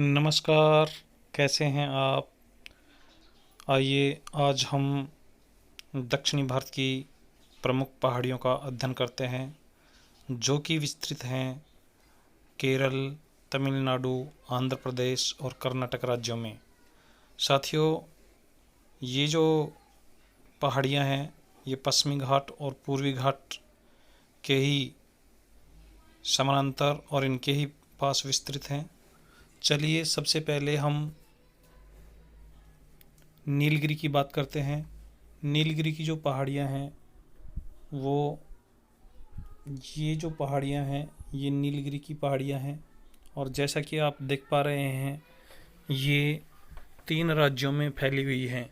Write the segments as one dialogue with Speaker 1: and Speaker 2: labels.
Speaker 1: नमस्कार। कैसे हैं आप? आइए आज हम दक्षिणी भारत की प्रमुख पहाड़ियों का अध्ययन करते हैं जो कि विस्तृत हैं केरल, तमिलनाडु, आंध्र प्रदेश और कर्नाटक राज्यों में। साथियों, ये जो पहाड़ियाँ हैं ये पश्चिमी घाट और पूर्वी घाट के ही समानांतर और इनके ही पास विस्तृत हैं। चलिए सबसे पहले हम नीलगिरी की बात करते हैं। नीलगिरी की जो पहाड़ियाँ हैं वो ये जो पहाड़ियाँ हैं ये नीलगिरी की पहाड़ियाँ हैं और जैसा कि आप देख पा रहे हैं ये 3 राज्यों में फैली हुई हैं।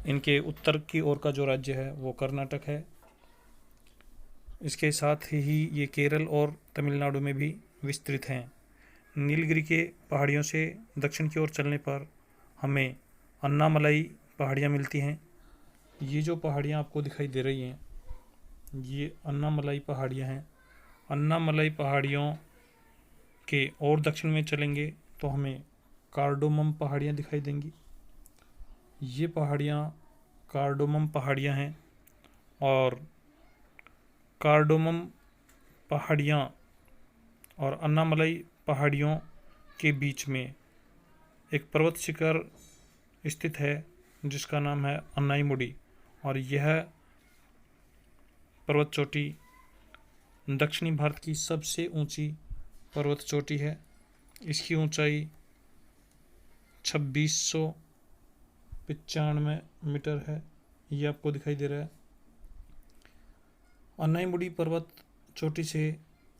Speaker 1: इनके उत्तर की ओर का जो राज्य है वो कर्नाटक है। इसके साथ ही ये केरल और तमिलनाडु में भी विस्तृत हैं। नीलगिरी के पहाड़ियों से दक्षिण की ओर चलने पर हमें अन्नामलाई पहाड़ियाँ मिलती हैं। ये जो पहाड़ियाँ आपको दिखाई दे रही हैं ये अन्नामलाई पहाड़ियाँ हैं। अन्नामलाई पहाड़ियों के और दक्षिण में चलेंगे तो हमें कार्डोमम पहाड़ियाँ दिखाई देंगी। ये पहाड़ियाँ कार्डोमम पहाड़ियाँ हैं और कार्डोमम पहाड़ियाँ और अन्नामलाई पहाड़ियों के बीच में एक पर्वत शिखर स्थित है जिसका नाम है अन्नाईमुडी और यह पर्वत चोटी दक्षिणी भारत की सबसे ऊंची पर्वत चोटी है। इसकी ऊंचाई 2695 मीटर है। ये आपको दिखाई दे रहा है। अन्नाईमुडी पर्वत चोटी से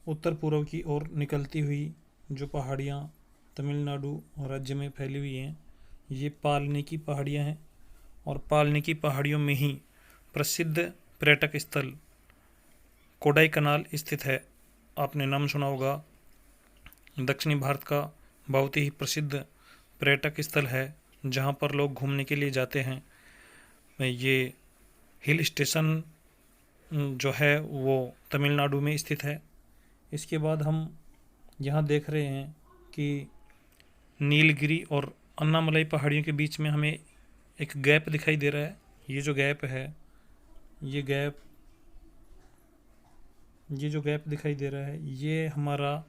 Speaker 1: उत्तर पूर्व की ओर निकलती हुई जो पहाड़ियाँ तमिलनाडु राज्य में फैली हुई हैं ये पालनी की पहाड़ियाँ हैं और पालनी की पहाड़ियों में ही प्रसिद्ध पर्यटक स्थल कोडाईकनाल स्थित है। आपने नाम सुना होगा। दक्षिणी भारत का बहुत ही प्रसिद्ध पर्यटक स्थल है जहाँ पर लोग घूमने के लिए जाते हैं। ये हिल स्टेशन जो है वो तमिलनाडु में स्थित है। इसके बाद हम यहाँ देख रहे हैं कि नीलगिरी और अन्नामलाई पहाड़ियों के बीच में हमें एक गैप दिखाई दे रहा है। ये जो गैप है ये जो गैप दिखाई दे रहा है ये हमारा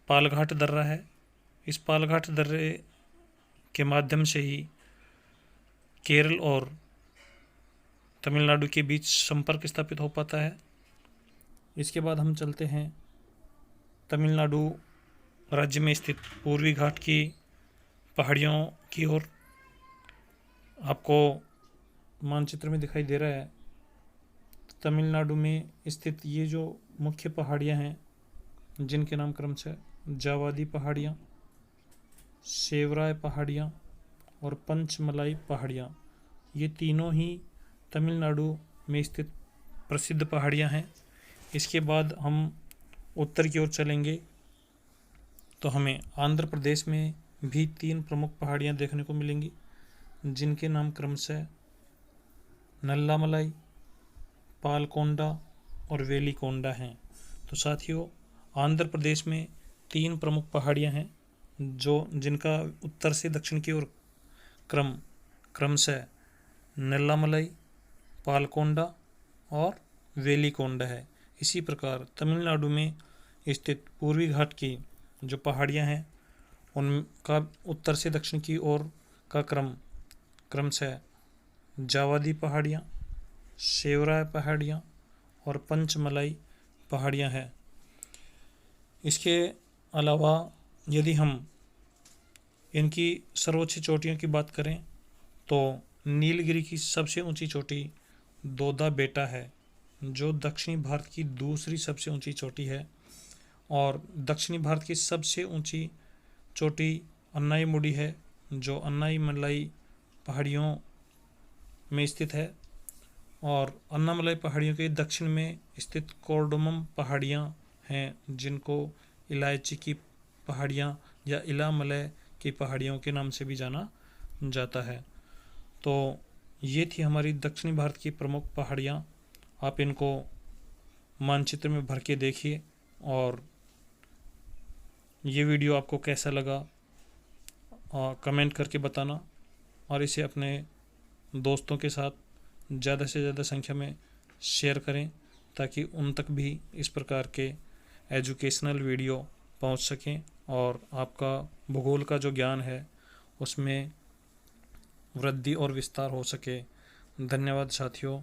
Speaker 1: पालघाट दर्रा है। इस पालघाट दर्रे के माध्यम से ही केरल और तमिलनाडु के बीच संपर्क स्थापित हो पाता है। इसके बाद हम चलते हैं तमिलनाडु राज्य में स्थित पूर्वी घाट की पहाड़ियों की ओर। आपको मानचित्र में दिखाई दे रहा है तमिलनाडु में स्थित ये जो मुख्य पहाड़ियाँ हैं जिनके नाम क्रमशः जावादी पहाड़ियाँ, सेवराय पहाड़ियाँ और पंचमलाई पहाड़ियाँ, ये तीनों ही तमिलनाडु में स्थित प्रसिद्ध पहाड़ियाँ हैं। इसके बाद हम उत्तर की ओर चलेंगे तो हमें आंध्र प्रदेश में भी 3 प्रमुख पहाड़ियाँ देखने को मिलेंगी जिनके नाम क्रमशः नल्लामलाई, पालकोंडा और वेलिकोंडा हैं। तो साथियों, आंध्र प्रदेश में 3 प्रमुख पहाड़ियाँ हैं जिनका उत्तर से दक्षिण की ओर क्रमशः नल्लामलाई, पालकोंडा और वेलिकोंडा है। इसी प्रकार तमिलनाडु में स्थित पूर्वी घाट की जो पहाड़ियाँ हैं उनका उत्तर से दक्षिण की ओर का क्रमशः जावादी पहाड़ियाँ, सेवराय पहाड़ियाँ और पंचमलाई पहाड़ियाँ हैं। इसके अलावा यदि हम इनकी सर्वोच्च चोटियों की बात करें तो नीलगिरी की सबसे ऊंची चोटी दोदा बेटा है जो दक्षिणी भारत की दूसरी सबसे ऊंची चोटी है और दक्षिणी भारत की सबसे ऊंची चोटी अन्नाईमुडी है जो अन्नाईमलाई पहाड़ियों में स्थित है और अन्नामलाई पहाड़ियों के दक्षिण में स्थित कोर्डोमम पहाड़ियाँ हैं जिनको इलायची की पहाड़ियाँ या इलामलय की पहाड़ियों के नाम से भी जाना जाता है। तो ये थी हमारी दक्षिणी भारत की प्रमुख पहाड़ियाँ। आप इनको मानचित्र में भर के देखिए और ये वीडियो आपको कैसा लगा कमेंट करके बताना, और इसे अपने दोस्तों के साथ ज़्यादा से ज़्यादा संख्या में शेयर करें ताकि उन तक भी इस प्रकार के एजुकेशनल वीडियो पहुंच सकें और आपका भूगोल का जो ज्ञान है उसमें वृद्धि और विस्तार हो सके। धन्यवाद साथियों।